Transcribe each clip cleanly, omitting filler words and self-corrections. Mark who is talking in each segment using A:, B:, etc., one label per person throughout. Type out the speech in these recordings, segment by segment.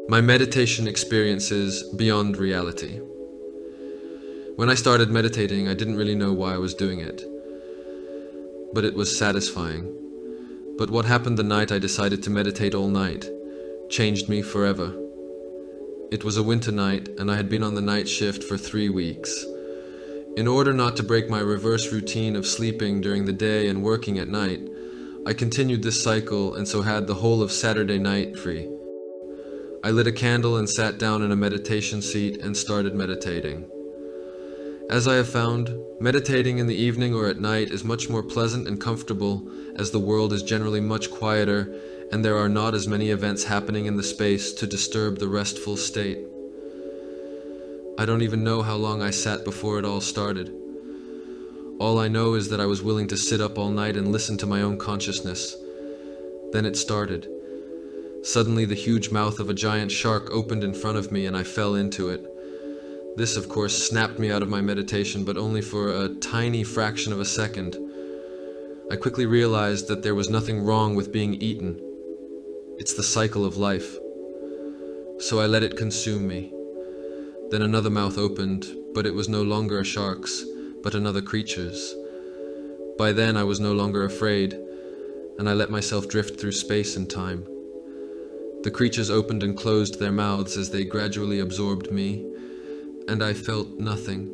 A: My meditation experience is beyond reality. When I started meditating, I didn't really know why I was doing it, but it was satisfying. But what happened the night I decided to meditate all night changed me forever. It was a winter night, and I had been on the night shift for 3 weeks. In order not to break my reverse routine of sleeping during the day and working at night, I continued this cycle and so had the whole of Saturday night free. I lit a candle and sat down in a meditation seat and started meditating. As I have found, meditating in the evening or at night is much more pleasant and comfortable, as the world is generally much quieter and there are not as many events happening in the space to disturb the restful state. I don't even know how long I sat before it all started. All I know is that I was willing to sit up all night and listen to my own consciousness. Then it started. Suddenly the huge mouth of a giant shark opened in front of me and I fell into it. This, of course, snapped me out of my meditation, but only for a tiny fraction of a second. I quickly realized that there was nothing wrong with being eaten. It's the cycle of life. So I let it consume me. Then another mouth opened, but it was no longer a shark's, but another creature's. By then I was no longer afraid, and I let myself drift through space and time. The creatures opened and closed their mouths as they gradually absorbed me, and I felt nothing.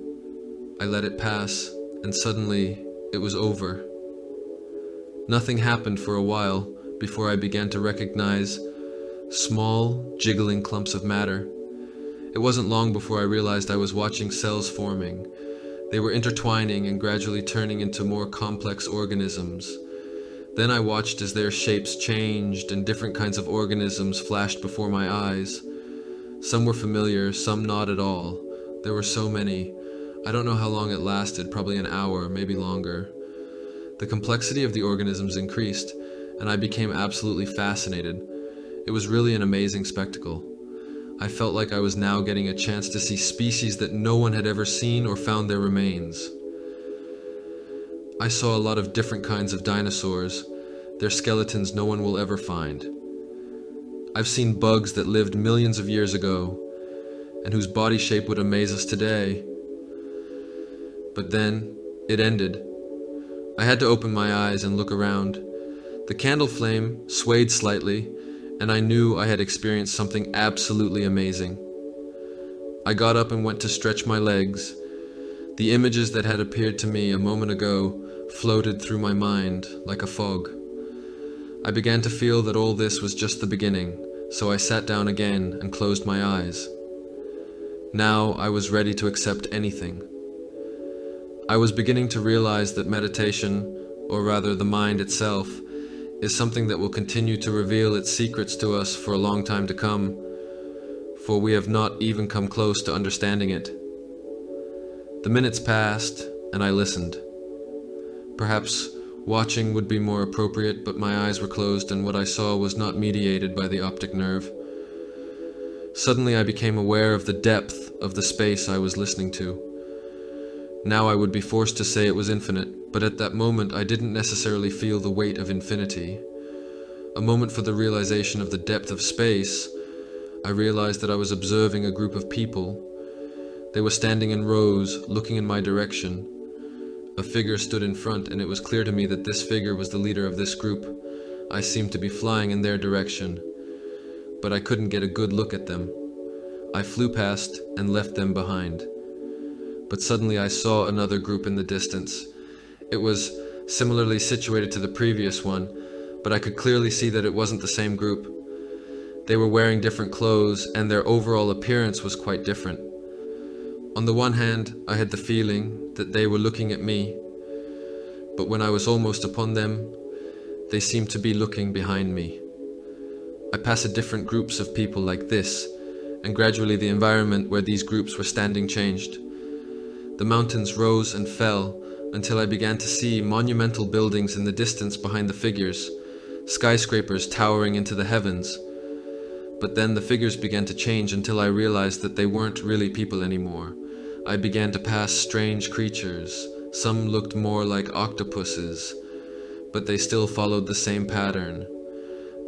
A: I let it pass, and suddenly it was over. Nothing happened for a while before I began to recognize small, jiggling clumps of matter. It wasn't long before I realized I was watching cells forming. They were intertwining and gradually turning into more complex organisms. Then I watched as their shapes changed and different kinds of organisms flashed before my eyes. Some were familiar, some not at all. There were so many. I don't know how long it lasted, probably an hour, maybe longer. The complexity of the organisms increased, and I became absolutely fascinated. It was really an amazing spectacle. I felt like I was now getting a chance to see species that no one had ever seen or found their remains. I saw a lot of different kinds of dinosaurs. Their skeletons no one will ever find. I've seen bugs that lived millions of years ago, and whose body shape would amaze us today. But then, it ended. I had to open my eyes and look around. The candle flame swayed slightly, and I knew I had experienced something absolutely amazing. I got up and went to stretch my legs. The images that had appeared to me a moment ago floated through my mind like a fog. I began to feel that all this was just the beginning, so I sat down again and closed my eyes. Now I was ready to accept anything. I was beginning to realize that meditation, or rather the mind itself, is something that will continue to reveal its secrets to us for a long time to come, for we have not even come close to understanding it. The minutes passed, and I listened. Perhaps watching would be more appropriate, but my eyes were closed and what I saw was not mediated by the optic nerve. Suddenly I became aware of the depth of the space I was listening to. Now I would be forced to say it was infinite, but at that moment I didn't necessarily feel the weight of infinity. A moment for the realization of the depth of space, I realized that I was observing a group of people. They were standing in rows, looking in my direction. A figure stood in front, and it was clear to me that this figure was the leader of this group. I seemed to be flying in their direction, but I couldn't get a good look at them. I flew past and left them behind. But suddenly I saw another group in the distance. It was similarly situated to the previous one, but I could clearly see that it wasn't the same group. They were wearing different clothes, and their overall appearance was quite different. On the one hand, I had the feeling that they were looking at me, but when I was almost upon them, they seemed to be looking behind me. I passed different groups of people like this, and gradually the environment where these groups were standing changed. The mountains rose and fell until I began to see monumental buildings in the distance behind the figures, skyscrapers towering into the heavens. But then the figures began to change until I realized that they weren't really people anymore. I began to pass strange creatures. Some looked more like octopuses, but they still followed the same pattern.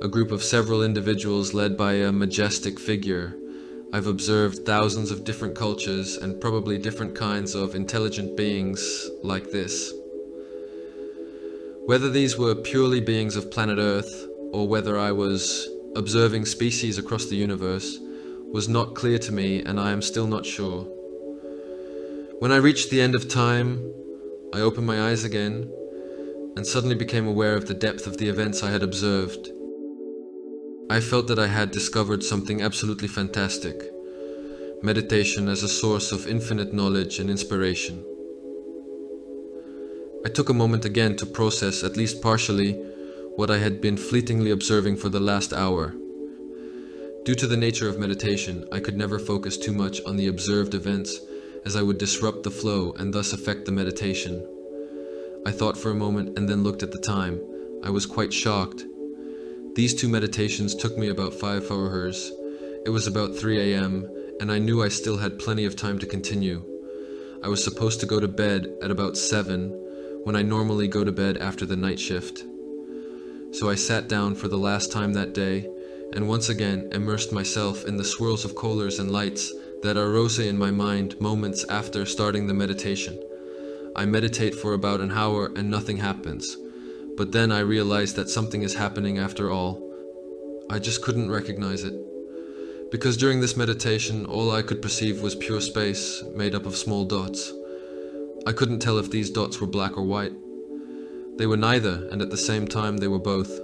A: a group of several individuals led by a majestic figure. I've observed thousands of different cultures and probably different kinds of intelligent beings like this. Whether these were purely beings of planet Earth, or whether I was observing species across the universe, was not clear to me, and I am still not sure. When I reached the end of time, I opened my eyes again, and suddenly became aware of the depth of the events I had observed. I felt that I had discovered something absolutely fantastic: meditation as a source of infinite knowledge and inspiration. I took a moment again to process, at least partially, what I had been fleetingly observing for the last hour. Due to the nature of meditation, I could never focus too much on the observed events, as I would disrupt the flow and thus affect the meditation. I thought for a moment and then looked at the time. I was quite shocked. These two meditations took me about 5 hours. It was about 3 a.m., and I knew I still had plenty of time to continue. I was supposed to go to bed at about 7, when I normally go to bed after the night shift. So I sat down for the last time that day, and once again immersed myself in the swirls of colors and lights that arose in my mind moments after starting the meditation. I meditate for about an hour and nothing happens. But then I realized that something is happening after all. I just couldn't recognize it. Because during this meditation, all I could perceive was pure space made up of small dots. I couldn't tell if these dots were black or white. They were neither, and at the same time they were both.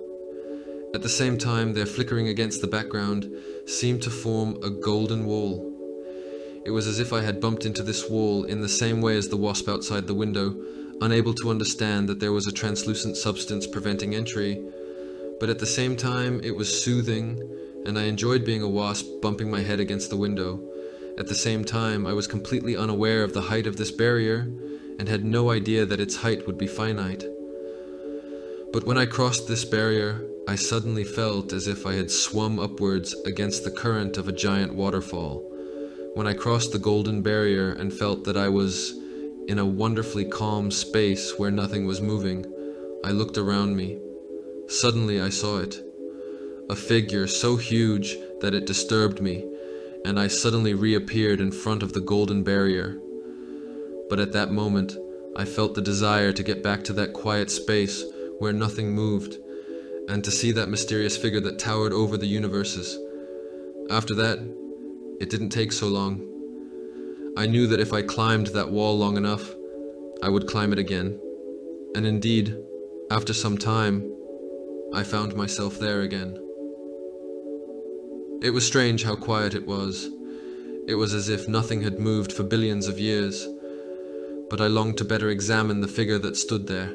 A: At the same time, their flickering against the background seemed to form a golden wall. It was as if I had bumped into this wall in the same way as the wasp outside the window, unable to understand that there was a translucent substance preventing entry, but at the same time it was soothing, and I enjoyed being a wasp bumping my head against the window. At the same time, I was completely unaware of the height of this barrier, and had no idea that its height would be finite. But when I crossed this barrier, I suddenly felt as if I had swum upwards against the current of a giant waterfall. When I crossed the golden barrier and felt that I was in a wonderfully calm space where nothing was moving, I looked around me. Suddenly I saw it. A figure so huge that it disturbed me, and I suddenly reappeared in front of the golden barrier. But at that moment, I felt the desire to get back to that quiet space where nothing moved, and to see that mysterious figure that towered over the universes. After that, it didn't take so long. I knew that if I climbed that wall long enough, I would climb it again. And indeed, after some time, I found myself there again. It was strange how quiet it was. It was as if nothing had moved for billions of years. But I longed to better examine the figure that stood there.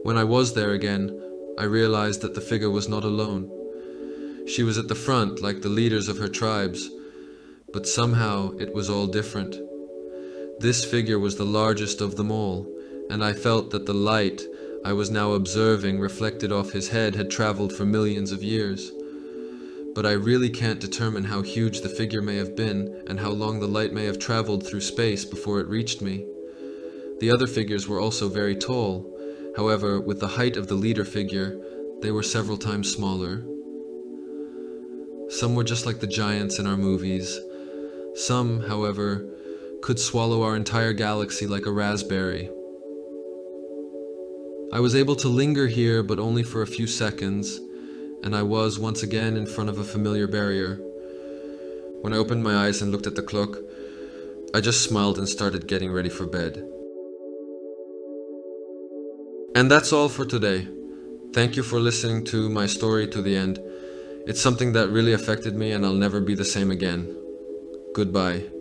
A: When I was there again, I realized that the figure was not alone. She was at the front like the leaders of her tribes, but somehow it was all different. This figure was the largest of them all, and I felt that the light I was now observing reflected off his head had traveled for millions of years. But I really can't determine how huge the figure may have been and how long the light may have traveled through space before it reached me. The other figures were also very tall. However, with the height of the leader figure, they were several times smaller. Some were just like the giants in our movies. Some, however, could swallow our entire galaxy like a raspberry. I was able to linger here, but only for a few seconds, and I was once again in front of a familiar barrier. When I opened my eyes and looked at the clock, I just smiled and started getting ready for bed. And that's all for today. Thank you for listening to my story to the end. It's something that really affected me, and I'll never be the same again. Goodbye.